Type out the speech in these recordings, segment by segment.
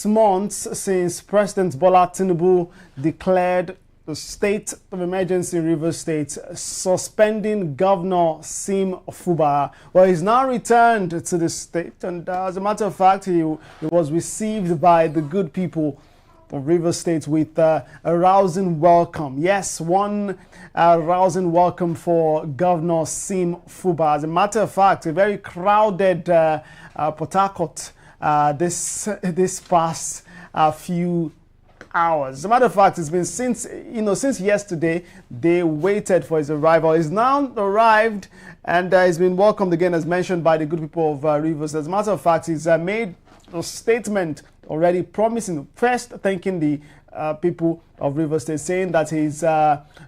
Months since President Bola Tinubu declared the state of emergency in Rivers State, suspending Governor Siminalayi Fubara. Well, he's now returned to the state, and as a matter of fact, he was received by the good people of Rivers State with a rousing welcome. Yes, one rousing welcome for Governor Siminalayi Fubara. As a matter of fact, a very crowded Port Harcourt this past few hours. As a matter of fact, it's been since yesterday they waited for his arrival. He's now arrived, and he's been welcomed again, as mentioned by the good people of Rivers. As a matter of fact, he's made a statement already promising, first thanking the people of Rivers State, saying that he's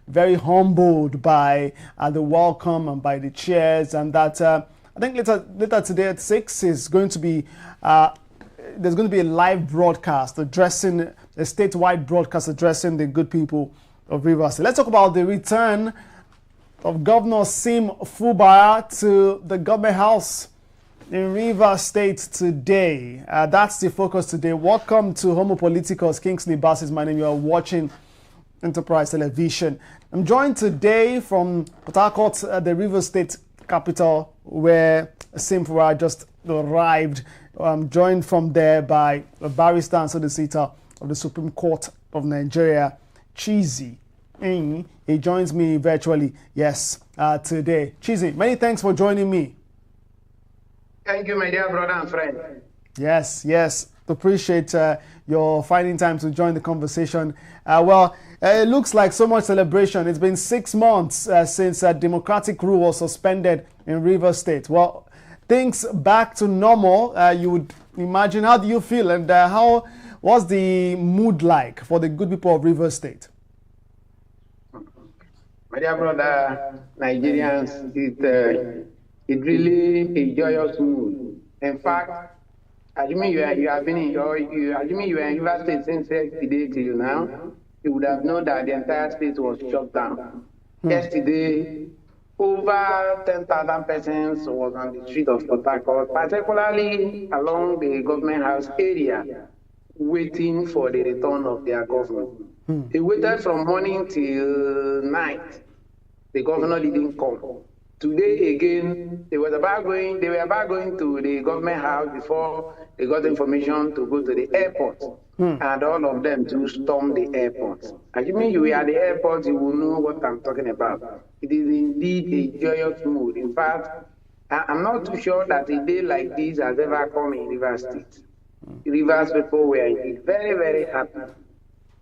very humbled by the welcome and by the cheers, and that I think later today at 6 is going to be there's going to be a live broadcast addressing a statewide broadcast addressing the good people of Rivers State. Let's talk about the return of Governor Siminalayi Fubara to the government house in Rivers State today. That's the focus today. Welcome to Homo Politicus. Kingsley Ibas is my name. You are watching Enterprise Television. I'm joined today from Port Harcourt, the Rivers State capital, where Siminalayi Fubara just arrived. I'm joined from there by a barrister and solicitor of the Supreme Court of Nigeria, Chizi. He joins me virtually, yes, today. Chizi, many thanks for joining me. Thank you, my dear brother and friend. Yes. Appreciate your finding time to join the conversation. It looks like so much celebration. It's been 6 months since democratic rule was suspended in Rivers State. Well, things back to normal, you would imagine. How do you feel, and how was the mood like for the good people of Rivers State? My dear brother, Nigerians, it really a joyous mood. In fact, assuming you have been in assuming you are in Rivers State since yesterday till now, you would have known that the entire state was shut down. Yesterday, over 10,000 persons was on the street of Port Harcourt, particularly along the government house area, waiting for the return of their governor. They waited from morning till night. The governor didn't come. Today again, they were about going to the government house before they got information to go to the airport. And all of them to storm the airport. Assuming you were at the airport, you will know what I'm talking about. It is indeed a joyous mood. In fact, I'm not too sure that a day like this has ever come in Rivers State. Rivers people were indeed very, very happy.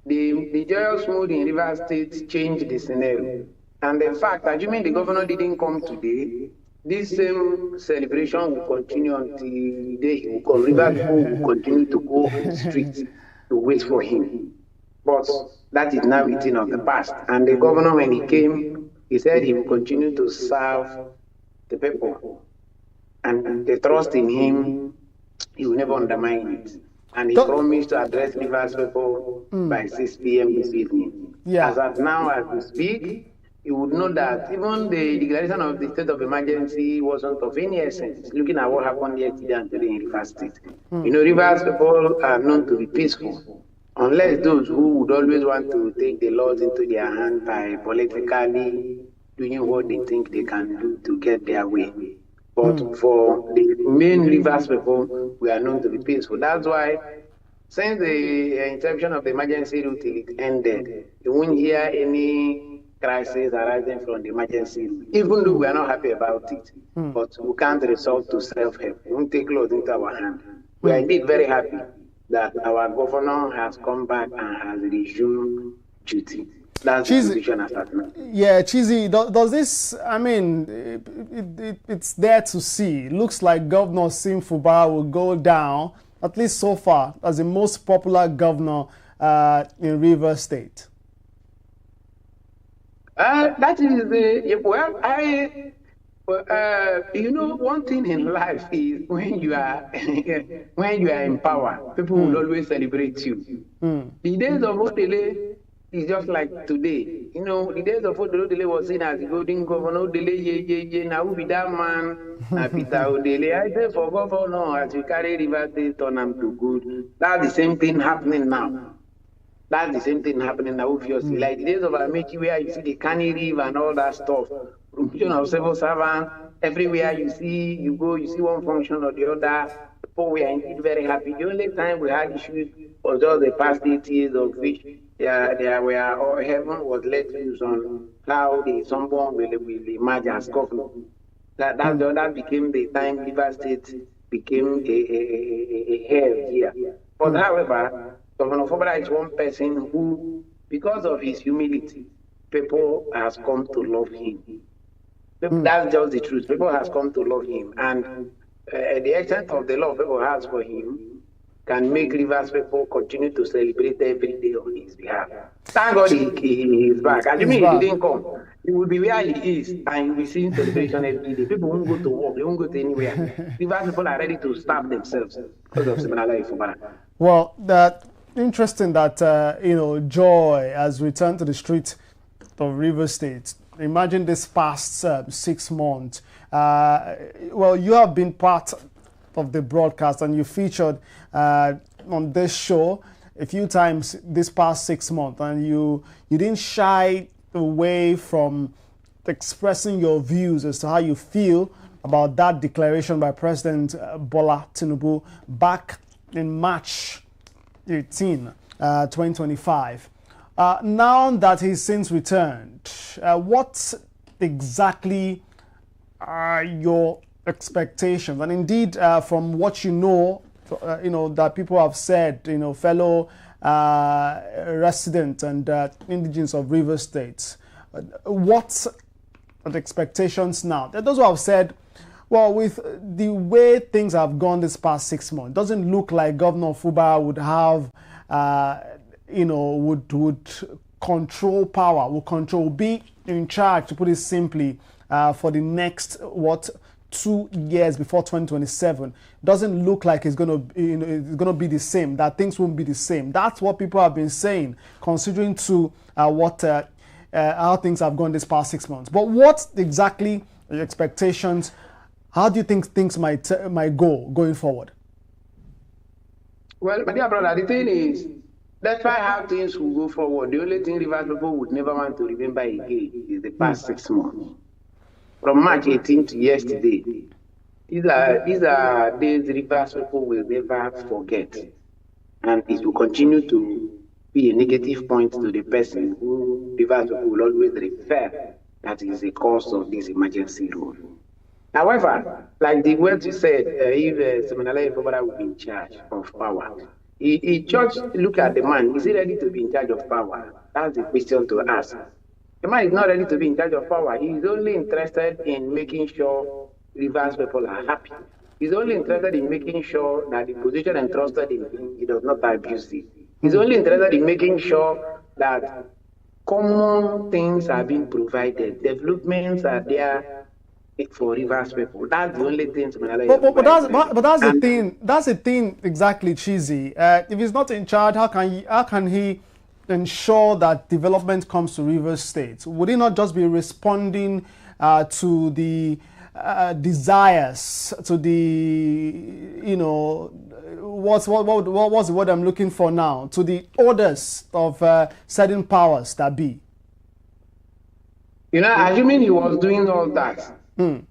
The joyous mood in Rivers State changed the scenario. And in fact, assuming the governor didn't come today, this same celebration will continue until the day he will come. Rivers people will continue to go on the streets to wait for him. But that is now a thing of the past. And the governor, when he came, he said he will continue to serve the people. And the trust in him, he will never undermine it. And he promised to address Rivers people by 6 p.m. this evening. As of now, as we speak, you would know that even the declaration of the state of emergency wasn't of any essence, looking at what happened yesterday and today in Rivers State. You know, Rivers people are known to be peaceful, unless those who would always want to take the laws into their hands by politically doing what they think they can do to get their way. But for the main Rivers people, we are known to be peaceful. That's why, since the inception of the emergency rule till it ended, you won't hear any crisis arising from the emergency, even though we are not happy about it. But we can't resort to self-help. We won't take laws into our hands. We are indeed very happy that our governor has come back and has resumed duty. That's the position as that now. Yeah, Chizi, does this, I mean, it's there to see. It looks like Governor Siminalayi Fubara will go down, at least so far, as the most popular governor in Rivers State. That is you know, one thing in life is when you are in power, people will always celebrate you. The days of Odele, It's just like today. You know, the days of Odele was seen as the golden governor. Odele, ye, now who be that man? Now Peter Odele. I say for governor, as we carry River State, turn them to good. That's the same thing happening now. That's the same thing happening now, obviously. Like the days of Amechi, where you see the canny reef and all that stuff, promotion of civil servants, everywhere you see, you go, you see one function or the other. People were indeed very happy. The only time we had issues was just the past 8 years of which there were, or heaven was let loose on how someone will emerge as governor. That became the time River State became a hell here. But however, Governor Fubara is one person who, because of his humility, people has come to love him. That's just the truth. People has come to love him, and the extent of the love people has for him can make Rivers people continue to celebrate every day on his behalf. Thank God he is back. And you mean he didn't come? He will be where he is, and we see celebration every day. People won't go to work, they won't go to anywhere. Rivers people are ready to starve themselves because of Siminalayi Fubara. Well, that interesting that joy has returned to the street of River State. Imagine this past 6 months. Well, you have been part of the broadcast and you featured on this show a few times this past 6 months, and you didn't shy away from expressing your views as to how you feel about that declaration by President Bola Tinubu back in March 18, 2025. Now that he's since returned, what exactly are your expectations? And indeed, from what you know that people have said, fellow residents and indigenes of River State, what are the expectations now? Those who have said, well, with the way things have gone this past 6 months, it doesn't look like Governor Fubara would have, would control power, be in charge, to put it simply, for the next, 2 years before 2027. Doesn't look like it's going to be the same, that things won't be the same. That's what people have been saying, considering to how things have gone this past 6 months. But what exactly are your expectations? How do you think things might go going forward? Well, my dear brother, the thing is, despite how things will go forward, the only thing Rivers people would never want to remember again is the past 6 months. From March 18th to yesterday, these are days Rivers people will never forget. And it will continue to be a negative point to the person who Rivers people will always refer that is the cause of this emergency rule. However, like the words you said, if Siminalayi Fubara will be in charge of power, he just look at the man. Is he ready to be in charge of power? That's the question to ask. The man is not ready to be in charge of power. He is only interested in making sure Rivers people are happy. He's only interested in making sure that the position entrusted in him, he does not abuse it. He's only interested in making sure that common things are being provided, developments are there for Rivers people. That's the only thing. But that's the thing. That's the thing exactly, Cheesy. If he's not in charge, how can he ensure that development comes to Rivers State? Would he not just be responding to the desires, to the what's the word I'm looking for now? To the orders of certain powers that be. Assuming he was doing all that,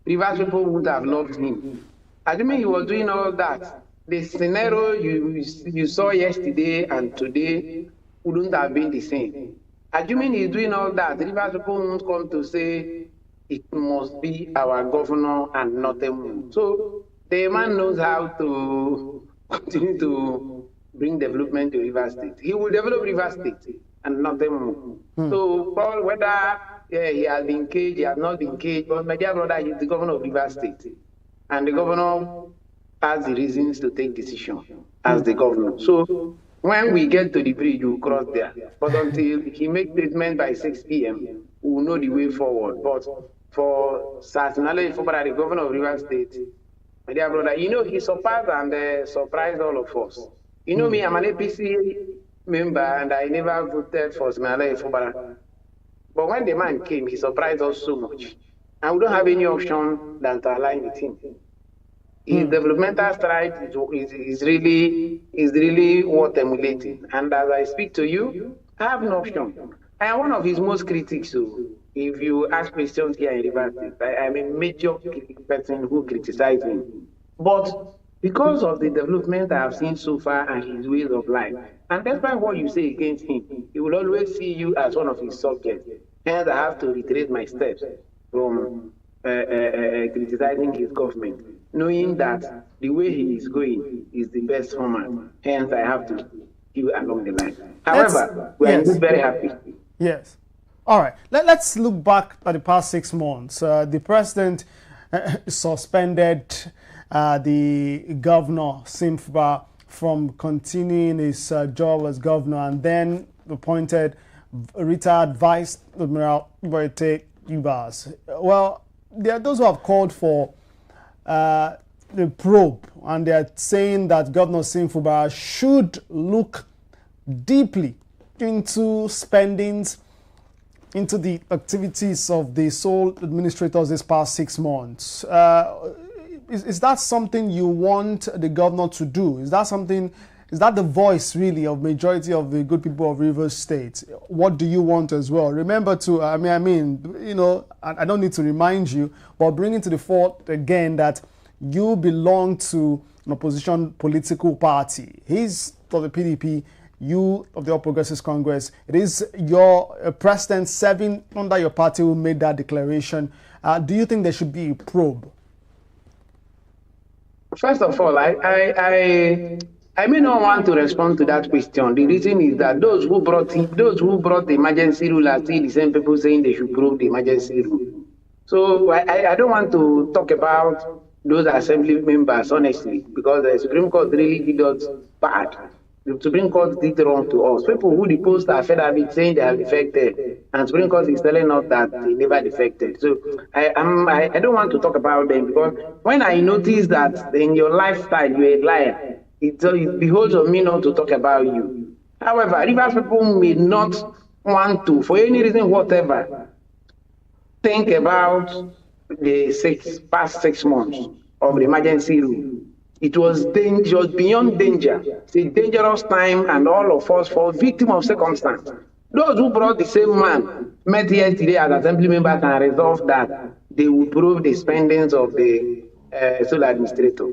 Rivers people would have loved him. Assuming he was doing all that, the scenario you saw yesterday and today wouldn't have been the same. Assuming he's doing all that, Rivers people won't come to say it must be our governor and nothing more. So the man knows how to continue to bring development to Rivers State. He will develop Rivers State and nothing more. So Paul, whether he has been caged, he has not been caged, but my dear brother, he's the governor of Rivers State. And the governor has the reasons to take decision as the governor. So when we get to the bridge, we'll cross there. But until he makes statement by 6 p.m., we will know the way forward. But for Siminalayi Fubara, the governor of Rivers State, my dear brother, he surpassed and surprised all of us. Me, I'm an APC member and I never voted for Siminalayi Fubara. But when the man came, he surprised us so much. And we don't have any option than to align with him. His developmental stride is really worth emulating. And as I speak to you, I have no option. I am one of his most critics. So if you ask questions here in Rivers, I am a major person who criticizes him. But because of the development I have seen so far and his ways of life, and despite what you say against him, he will always see you as one of his subjects. Hence, I have to retrace my steps from criticizing his government, knowing that the way he is going is the best format. Hence, I have to you along the line. However, we are very happy. Yes. All right. Let's look back at the past 6 months. The president suspended the governor, Fubara, from continuing his job as governor, and then appointed retired Vice Admiral Ibas. Well, there are those who have called for the probe, and they are saying that Governor Fubara should look deeply into spendings, into the activities of the sole administrators this past 6 months. Is that something you want the governor to do? Is that the voice really of majority of the good people of Rivers State? What do you want as well? Remember to, I don't need to remind you, but bringing to the fore again that you belong to an opposition political party. He's of the PDP, you of the All Progressives Congress. It is your president serving under your party who made that declaration. Do you think there should be a probe? First of all, I may not want to respond to that question. The reason is that those who brought the emergency rule are still the same people saying they should probe the emergency rule. So I don't want to talk about those assembly members, honestly, because the Supreme Court really did us bad. The Supreme Court did wrong to us. People who deposed are fed up saying they have defected, and Supreme Court is telling us that they never defected. So I don't want to talk about them, because when I notice that in your lifestyle you're a liar, it beholds on me not to talk about you. However, Rivers people may not want to, for any reason whatever, think about the past 6 months of the emergency rule. It was beyond danger. It's a dangerous time, and all of us fall victim of circumstance. Those who brought the same man met yesterday as assembly members and resolved that they will prove the spendings of the sole administrator.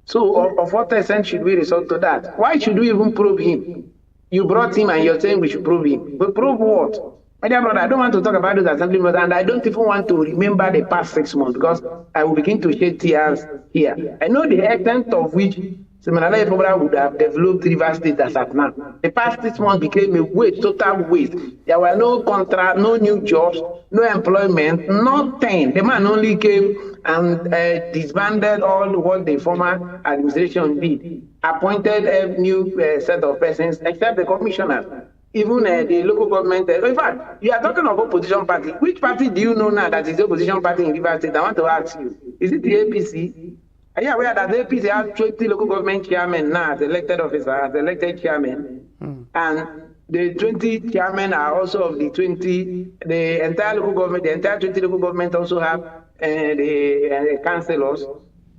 So, of what essence should we resort to that? Why should we even probe him? You brought him and you're saying we should probe him. But probe what? My dear brother, I don't want to talk about those assembly members, and I don't even want to remember the past 6 months, because I will begin to shed tears here. I know the extent of which Siminalayi Fubara would have developed Rivers State as at now. The past 6 months became a waste, total waste. There were no contract, no new jobs, no employment, nothing. The man only came and disbanded all what the former administration did, appointed a new set of persons, except the commissioners. Even the local government. In fact, you are talking of opposition party. Which party do you know now that is the opposition party in Rivers State? I want to ask you. Is it the APC? Are you aware that the APC has 20 local government chairmen now as elected officer, as elected chairman? And the 20 chairmen are also of the 20, the entire local government, the entire 20 local government also have the councillors.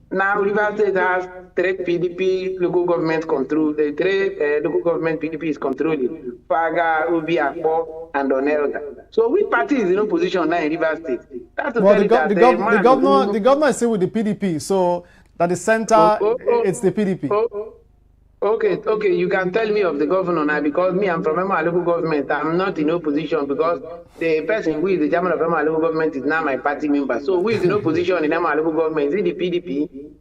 Now, Rivers State has 3 PDP local government control. The 3 local government PDP is controlling. Faga, Ubi, Akpo, and Onelga. So, which party is in opposition now in Rivers State? That's the governor is still with the PDP. So, that the center, it's the PDP. Okay, you can tell me of the governor now, because me, I'm from Emma local government. I'm not in opposition, because the person who is the chairman of Emma local government is now my party member. So who is in opposition in Emma local government? Is it the PDP?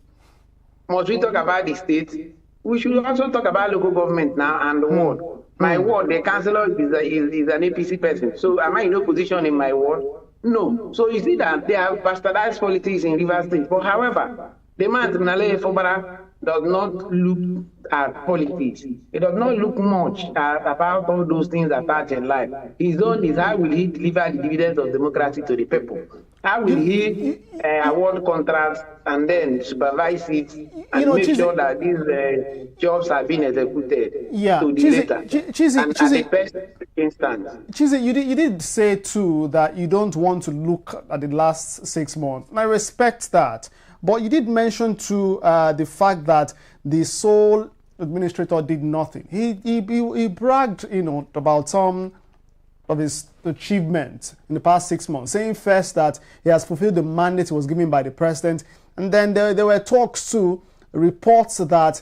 Must we talk about the state? We should also talk about local government now and the ward. My ward, the councillor is an APC person. So am I in opposition in my ward? No. So you see that they have bastardized politics in Rivers State. But however, the man Siminalayi Fubara does not look at politics. He does not look much about all those things that touch in life. His own is how will he deliver the dividends of democracy to the people. How will he award contracts and then supervise it and make sure that these jobs are being executed to the letter? And at the first instance. Chizi, you did say too that you don't want to look at the last 6 months. And I respect that. But you did mention too the fact that the sole administrator did nothing. He bragged, about some of his achievements in the past 6 months, saying first that he has fulfilled the mandate was given by the president, and then there were talks too, reports that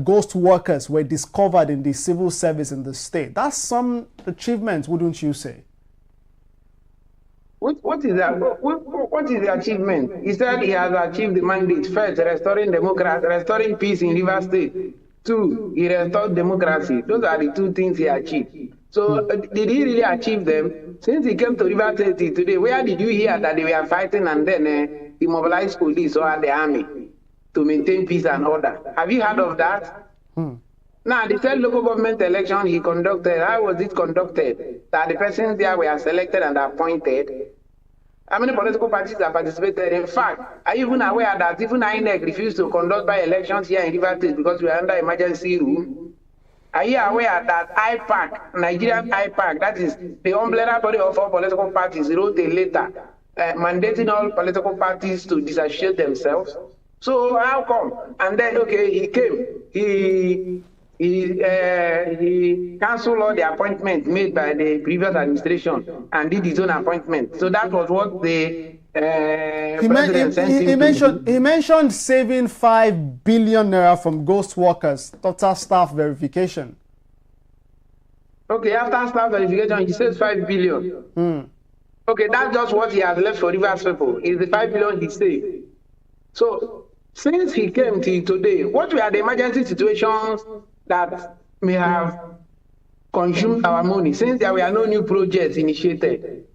ghost workers were discovered in the civil service in the state. That's some achievement, wouldn't you say? What is that? What is the achievement? He said he has achieved the mandate. First, restoring democracy, restoring peace in Rivers State. 2, he restored democracy. Those are the 2 things he achieved. So did he really achieve them? Since he came to Rivers State today, where did you hear that they were fighting and then he mobilized police or the army to maintain peace and order? Have you heard of that? Now, the third local government election he conducted, how was it conducted? That the persons there were selected and appointed. How many political parties have participated? In fact, are you even aware that even INEC refused to conduct by elections here in Rivers State because we are under emergency rule? Are you aware that IPAC, Nigerian IPAC, that is the umbrella body of all political parties, wrote a letter mandating all political parties to disassociate themselves? So how come? And then, okay, he came, he cancelled all the appointments made by the previous administration and did his own appointment. So that was what the president sent he mentioned saving 5 billion naira from ghost workers after staff verification. Okay, after staff verification, he says 5 billion. Okay, that's just what he has left for Rivers people. Is the 5 billion he saved. So since he came till today, what were the emergency situations that may have consumed our money since there were no new projects initiated?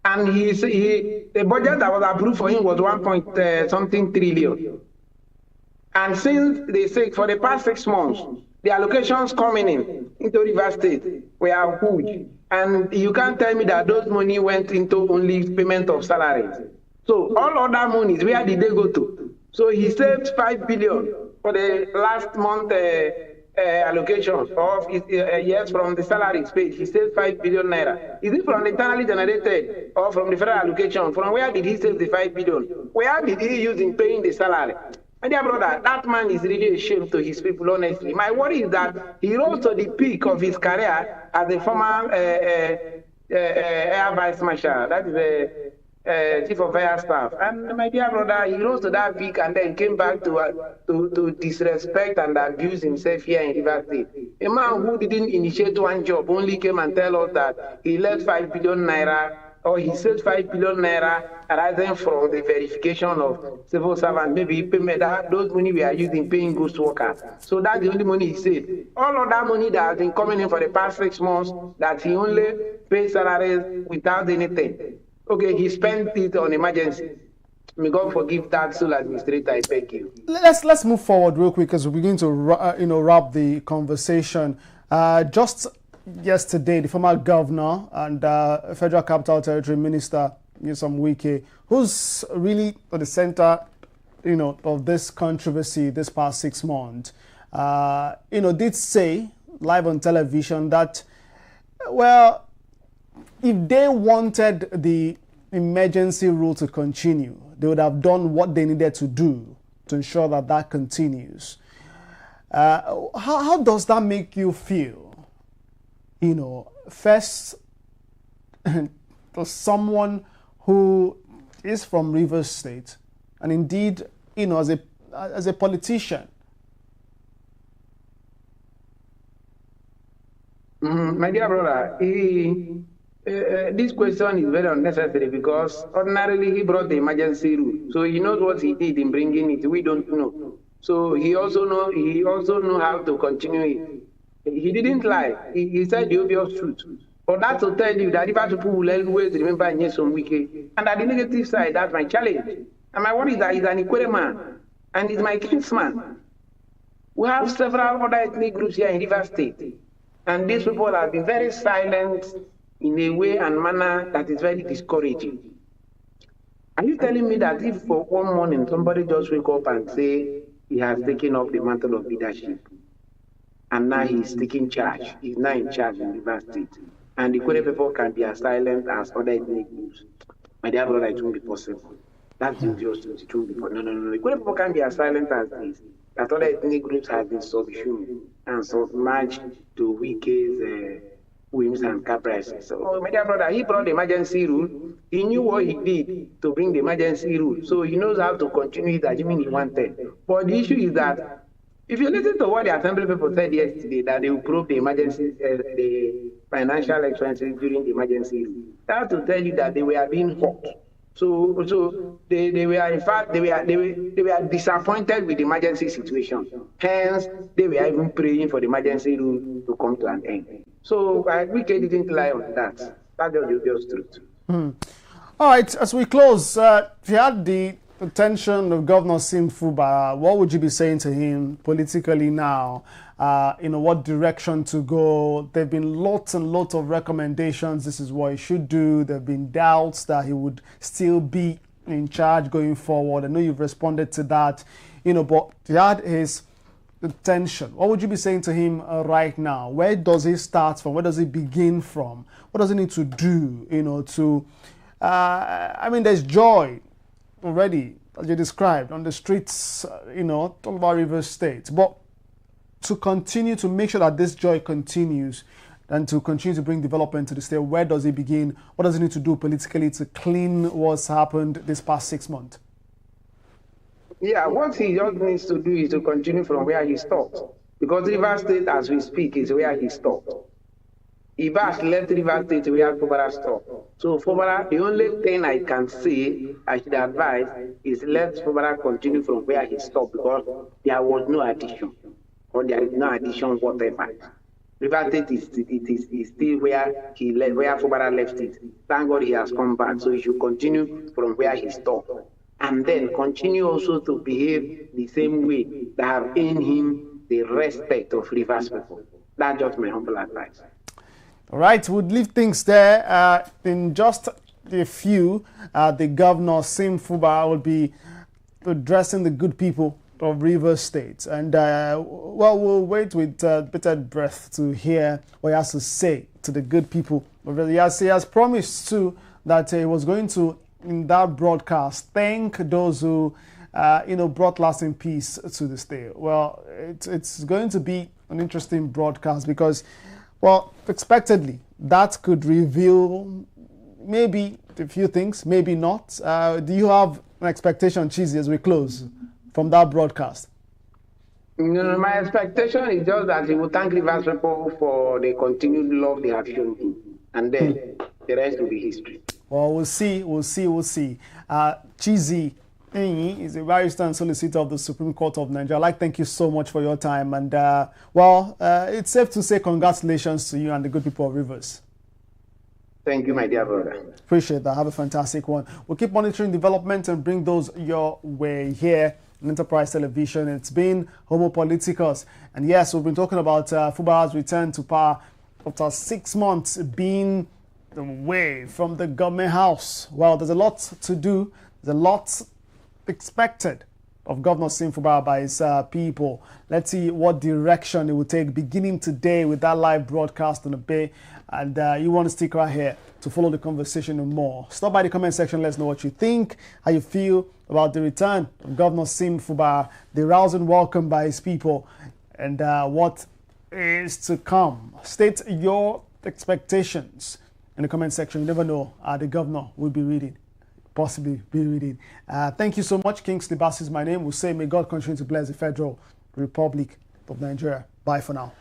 And the budget that was approved for him was 1.something trillion. And since they say for the past 6 months, the allocations coming into Rivers State were huge. And you can't tell me that those money went into only payment of salaries. So all other monies, where did they go to? So he saved 5 billion for the last month allocation of yes, from the salaries paid. He saved 5 billion naira. Is it from the internally generated or from the federal allocation? From where did he save the 5 billion? Where did he use in paying the salary? My dear brother, that man is really a shame to his people, honestly. My worry is that he rose to the peak of his career as a former Air Vice Marshal. That is Chief of Air Staff. And my dear brother, he rose to that peak and then came back to disrespect and abuse himself here in Rivers State. A man who didn't initiate one job only came and tell us that he left 5 billion naira or he saved 5 billion naira arising from the verification of civil servants. Maybe payment that those money we are using paying ghost workers. So that's the only money he saved. All of that money that has been coming in for the past 6 months that he only pays salaries without anything. Okay, he spent it on emergency. May God forgive that sole administrator, I beg you. Let's move forward real quick as we begin to wrap the conversation. Just yesterday, the former governor and Federal Capital Territory Minister Nyesom Wike, who's really at the center, of this controversy this past 6 months, did say live on television that, well, if they wanted the emergency rule to continue, they would have done what they needed to do to ensure that that continues. How does that make you feel? First, to someone who is from Rivers State, and indeed, as a politician. My dear brother, this question is very unnecessary because ordinarily he brought the emergency rule, so he knows what he did in bringing it. We don't know, so he also know how to continue it. He didn't lie. He said the obvious truth. But that to tell you that if people will always remember Nyesom Wike, and at the negative side, that's my challenge. And my worry is that he's an equal man, and he's my kinsman. We have several other ethnic groups here in Rivers State, and these people have been very silent in a way and manner that is very discouraging. Are you telling me that if for one morning somebody just wake up and say he has taken up the mantle of leadership and now he's taking charge, he's now in charge in Rivers State, and the Kwere people can be as silent as other ethnic groups? My dear brother, it won't be possible. That's the obvious truth. It won't be possible. No. The Kwere people can be as silent as this. That other ethnic groups have been subsumed and submerged to Wike's whims and caprices. So, my dear brother, he brought the emergency rule. He knew what he did to bring the emergency rule. So he knows how to continue it as he wanted. But the issue is that if you listen to what the assembly people said yesterday, that they will prove the emergency, the financial expenses during the emergency rule, that to tell you that they were being hawked. So they were, in fact, they were disappointed with the emergency situation. Hence, they were even praying for the emergency rule to come to an end. So we didn't lie on that. That's the obvious truth. All right, as we close, if you had the attention of Governor Siminalayi Fubara, what would you be saying to him politically now? What direction to go? There have been lots and lots of recommendations. This is what he should do. There have been doubts that he would still be in charge going forward. I know you've responded to that, but if you had his attention, what would you be saying to him right now? Where does he start from? Where does he begin from? What does he need to do, there's joy already, as you described, on the streets, all over Rivers State. But to continue to make sure that this joy continues and to continue to bring development to the state, where does he begin? What does he need to do politically to clean what's happened this past 6 months? Yeah, what he just needs to do is to continue from where he stopped. Because Rivers State, as we speak, is where he stopped. Ibas left Rivers State where Fubara stopped. So Fubara, the only thing I can say, I should advise, is let Fubara continue from where he stopped, because there was no addition, or there is no addition whatever. Rivers State is still where he left, where Fubara left it. Thank God he has come back, so he should continue from where he stopped. And then continue also to behave the same way that have earned him the respect of Rivers people. That's just my humble advice. All right, we'll leave things there. In just a few, the Governor Siminalayi Fubara will be addressing the good people of Rivers State. And, we'll wait with bated breath to hear what he has to say to the good people. He has promised, too, that he was going to, in that broadcast, thank those who, brought lasting peace to the state. Well, it's going to be an interesting broadcast because, well, expectedly, that could reveal maybe a few things, maybe not. Do you have an expectation, Cheesy, as we close from that broadcast? No, my expectation is just that he will thank Rivers people for the continued love they have shown him. And then the rest will be history. Well, we'll see. Cheesy is a barrister and solicitor of the Supreme Court of Nigeria. I'd like to thank you so much for your time. And, it's safe to say congratulations to you and the good people of Rivers. Thank you, my dear brother. Appreciate that. Have a fantastic one. We'll keep monitoring developments and bring those your way here on Enterprise Television. It's been Homo Politicus. And yes, we've been talking about Fubara's return to power after 6 months being away from the government house. Well, there's a lot to do. There's a lot expected of Governor Siminalayi Fubara by his people. Let's see what direction it will take beginning today with that live broadcast on the Bay. And you want to stick right here to follow the conversation and more. Stop by the comment section. Let us know what you think, how you feel about the return of Governor Siminalayi Fubara, the rousing welcome by his people, and what is to come. State your expectations in the comment section. You never know, the governor will be reading. Possibly be reading. Thank you so much. Kingsley Bass is my name. We'll say may God continue to bless the Federal Republic of Nigeria. Bye for now.